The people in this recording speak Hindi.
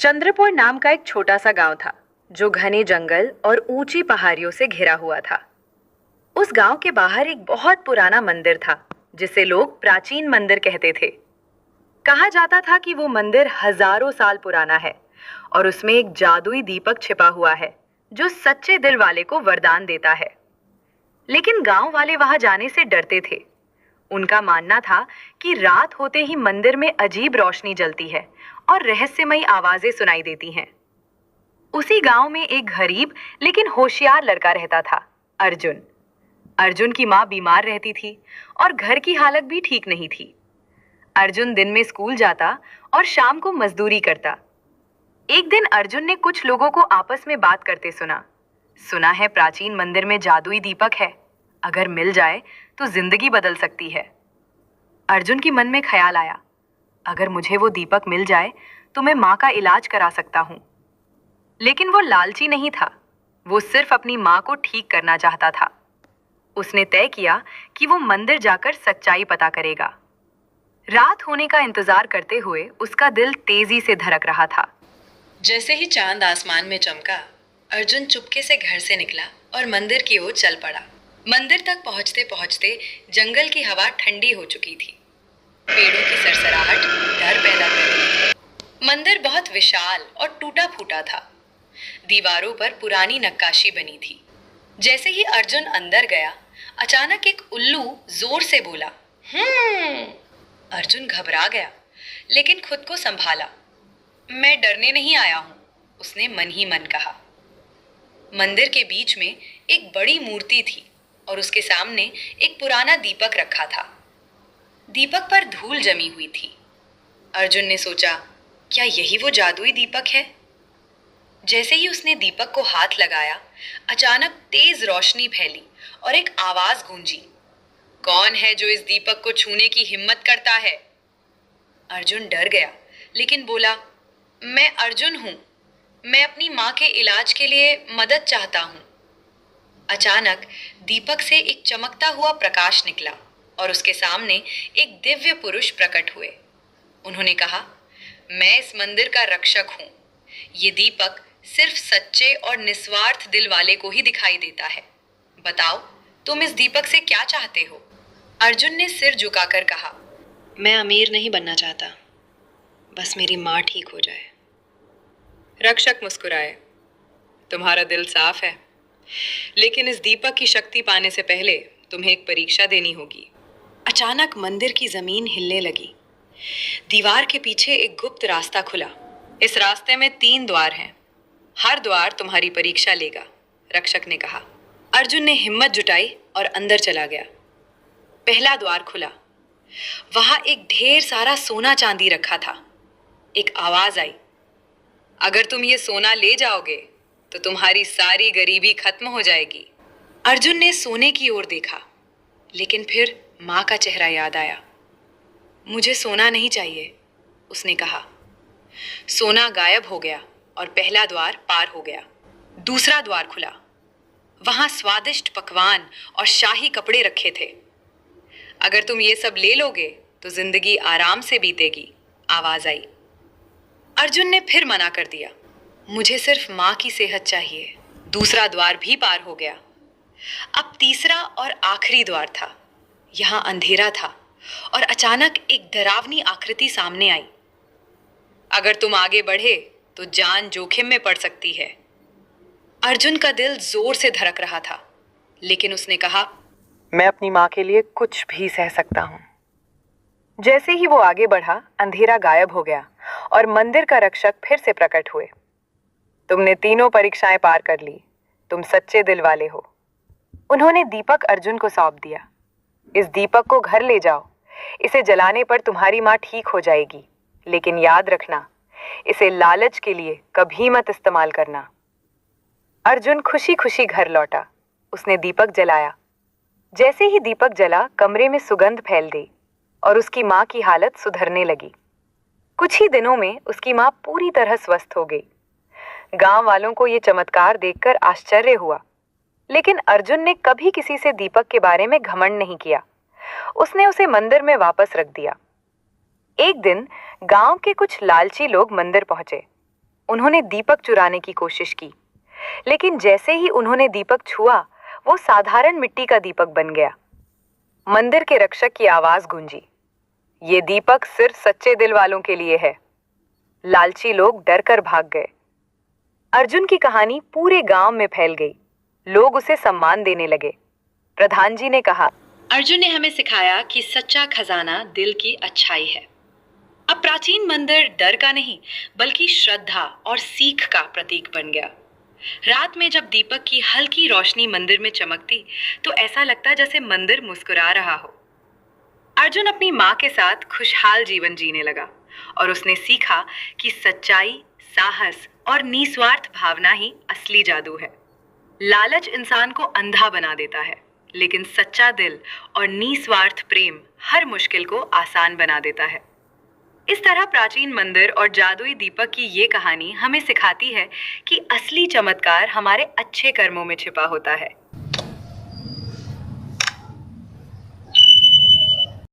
चंद्रपुर नाम का एक छोटा सा गांव था जो घने जंगल और ऊंची पहाड़ियों से घिरा हुआ था। उस गांव के बाहर एक बहुत पुराना मंदिर था जिसे लोग प्राचीन मंदिर कहते थे। कहा जाता था कि वो मंदिर हजारों साल पुराना है और उसमें एक जादुई दीपक छिपा हुआ है जो सच्चे दिल वाले को वरदान देता है। लेकिन गांव वाले वहां जाने से डरते थे। उनका मानना था कि रात होते ही मंदिर में अजीब रोशनी जलती है और रहस्यमयी आवाजें सुनाई देती हैं। उसी गांव में एक गरीब लेकिन होशियार लड़का रहता था, अर्जुन। अर्जुन की माँ बीमार रहती थी और घर की हालत भी ठीक नहीं थी। अर्जुन दिन में स्कूल जाता और शाम को मजदूरी करता। एक दिन अर्जुन ने कुछ लोगों को आपस में बात करते सुना। सुना है प्राचीन मंदिर में जादुई दीपक है, अगर मिल जाए तो जिंदगी बदल सकती है। अर्जुन की मन में ख्याल आया, अगर मुझे वो दीपक मिल जाए तो मैं माँ का इलाज करा सकता हूँ। लेकिन वो लालची नहीं था, वो सिर्फ अपनी माँ को ठीक करना चाहता था। उसने तय किया कि वो मंदिर जाकर सच्चाई पता करेगा। रात होने का इंतजार करते हुए उसका दिल तेजी से धड़क रहा था। जैसे ही चांद आसमान में चमका, अर्जुन चुपके से घर से निकला और मंदिर की ओर चल पड़ा। मंदिर तक पहुंचते पहुंचते जंगल की हवा ठंडी हो चुकी थी। पेड़ों की सरसराहट डर पैदा कर रही थी। मंदिर बहुत विशाल और टूटा फूटा था। दीवारों पर पुरानी नक्काशी बनी थी। जैसे ही अर्जुन अंदर गया, अचानक एक उल्लू जोर से बोला, अर्जुन घबरा गया, लेकिन खुद को संभाला। मैं डरने नहीं आया हूं, उसने मन ही मन कहा। मंदिर के बीच में एक बड़ी मूर्ति थी और उसके सामने एक पुराना दीपक रखा था। दीपक पर धूल जमी हुई थी। अर्जुन ने सोचा, क्या यही वो जादुई दीपक है? जैसे ही उसने दीपक को हाथ लगाया, अचानक तेज रोशनी फैली और एक आवाज गूंजी, कौन है जो इस दीपक को छूने की हिम्मत करता है? अर्जुन डर गया, लेकिन बोला, मैं अर्जुन हूं, मैं अपनी माँ के इलाज के लिए मदद चाहता हूं। अचानक दीपक से एक चमकता हुआ प्रकाश निकला और उसके सामने एक दिव्य पुरुष प्रकट हुए। उन्होंने कहा, मैं इस मंदिर का रक्षक हूं। ये दीपक सिर्फ सच्चे और निस्वार्थ दिल वाले को ही दिखाई देता है। बताओ, तुम इस दीपक से क्या चाहते हो? अर्जुन ने सिर झुकाकर कहा, मैं अमीर नहीं बनना चाहता, बस मेरी माँ ठीक हो जाए। रक्षक मुस्कुराए, तुम्हारा दिल साफ है, लेकिन इस दीपक की शक्ति पाने से पहले तुम्हें एक परीक्षा देनी होगी। अचानक मंदिर की जमीन हिलने लगी। दीवार के पीछे एक गुप्त रास्ता खुला। इस रास्ते में 3 द्वार हैं। हर द्वार तुम्हारी परीक्षा लेगा, रक्षक ने कहा। अर्जुन ने हिम्मत जुटाई और अंदर चला गया। पहला द्वार खुला। वहां एक ढेर सारा सोना चांदी रखा था। एक आवाज आई, अगर तुम ये सोना ले जाओगे तो तुम्हारी सारी गरीबी खत्म हो जाएगी। अर्जुन ने सोने की ओर देखा, लेकिन फिर माँ का चेहरा याद आया। मुझे सोना नहीं चाहिए, उसने कहा। सोना गायब हो गया और पहला द्वार पार हो गया। दूसरा द्वार खुला। वहां स्वादिष्ट पकवान और शाही कपड़े रखे थे। अगर तुम ये सब ले लोगे तो जिंदगी आराम से बीतेगी, आवाज आई। अर्जुन ने फिर मना कर दिया, मुझे सिर्फ माँ की सेहत चाहिए। दूसरा द्वार भी पार हो गया। अब तीसरा और आखिरी द्वार था। यहाँ अंधेरा था और अचानक एक डरावनी आकृति सामने आई। अगर तुम आगे बढ़े तो जान जोखिम में पड़ सकती है। अर्जुन का दिल जोर से धड़क रहा था, लेकिन उसने कहा, मैं अपनी माँ के लिए कुछ भी सह सकता हूँ। जैसे ही वो आगे बढ़ा, अंधेरा गायब हो गया और मंदिर का रक्षक फिर से प्रकट हुए। तुमने 3 परीक्षाएं पार कर ली, तुम सच्चे दिल वाले हो। उन्होंने दीपक अर्जुन को सौंप दिया। इस दीपक को घर ले जाओ, इसे जलाने पर तुम्हारी माँ ठीक हो जाएगी, लेकिन याद रखना, इसे लालच के लिए कभी मत इस्तेमाल करना। अर्जुन खुशी खुशी घर लौटा। उसने दीपक जलाया। जैसे ही दीपक जला, कमरे में सुगंध फैल गई और उसकी माँ की हालत सुधरने लगी। कुछ ही दिनों में उसकी माँ पूरी तरह स्वस्थ हो गई। गांव वालों को ये चमत्कार देखकर आश्चर्य हुआ, लेकिन अर्जुन ने कभी किसी से दीपक के बारे में घमंड नहीं किया। उसने उसे मंदिर में वापस रख दिया। एक दिन गांव के कुछ लालची लोग मंदिर पहुंचे। उन्होंने दीपक चुराने की कोशिश की, लेकिन जैसे ही उन्होंने दीपक छुआ, वो साधारण मिट्टी का दीपक बन गया। मंदिर के रक्षक की आवाज गूंजी, ये दीपक सिर्फ सच्चे दिल वालों के लिए है। लालची लोग डरकर भाग गए। अर्जुन की कहानी पूरे गांव में फैल गई। लोग उसे सम्मान देने लगे। प्रधान जी ने कहा, अर्जुन ने हमें सिखाया कि सच्चा खजाना दिल की अच्छाई है। अब प्राचीन मंदिर डर का नहीं, बल्कि श्रद्धा और सीख का प्रतीक बन गया। रात में जब दीपक की हल्की रोशनी मंदिर में चमकती, तो ऐसा लगता जैसे मंदिर मुस्कुरा रहा हो। अर्जुन अपनी माँ के साथ खुशहाल जीवन जीने लगा और उसने सीखा कि सच्चाई, साहस और निस्वार्थ भावना ही असली जादू है। लालच इंसान को अंधा बना देता है, लेकिन सच्चा दिल और निस्वार्थ प्रेम हर मुश्किल को आसान बना देता है। इस तरह प्राचीन मंदिर और जादुई दीपक की ये कहानी हमें सिखाती है कि असली चमत्कार हमारे अच्छे कर्मों में छिपा होता है।